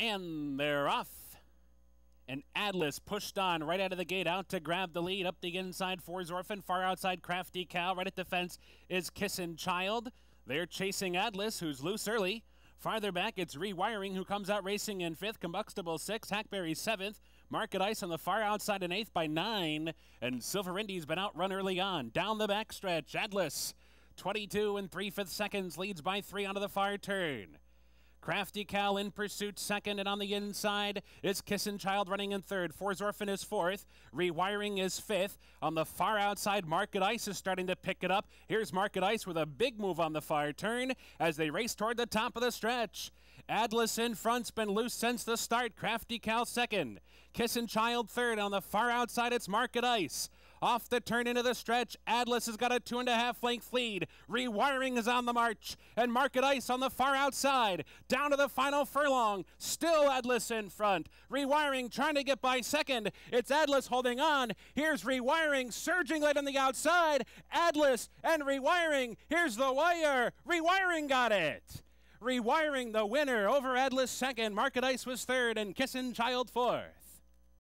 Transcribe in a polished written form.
And they're off. And Atlas pushed on right out of the gate, out to grab the lead. Up the inside for Zorfin, far outside Crafty Cow. Right at the fence is Kissin' Child. They're chasing Atlas, who's loose early. Farther back, it's Rewiring, who comes out racing in 5th. Combustible 6th. Hackberry 7th. Market Ice on the far outside in 8th by 9. And Silver Indy's been outrun early on. Down the backstretch, Atlas, 22 and 3/5 seconds, leads by 3 onto the far turn. Crafty Cow in pursuit 2nd, and on the inside is Kissin' Child running in 3rd. Zorfin is 4th. Rewiring is 5th. On the far outside, Market Ice is starting to pick it up. Here's Market Ice with a big move on the far turn as they race toward the top of the stretch. Atlas in front's been loose since the start. Crafty Cow 2nd. Kissin' Child 3rd. On the far outside, it's Market Ice. Off the turn into the stretch, Atlas has got a 2.5 length lead. Rewiring is on the march, and Market Ice on the far outside. Down to the final furlong, still Atlas in front. Rewiring trying to get by 2nd. It's Atlas holding on. Here's Rewiring surging late on the outside. Atlas and Rewiring. Here's the wire. Rewiring got it. Rewiring the winner over Atlas 2nd. Market Ice was 3rd, and Kissin' Child 4th.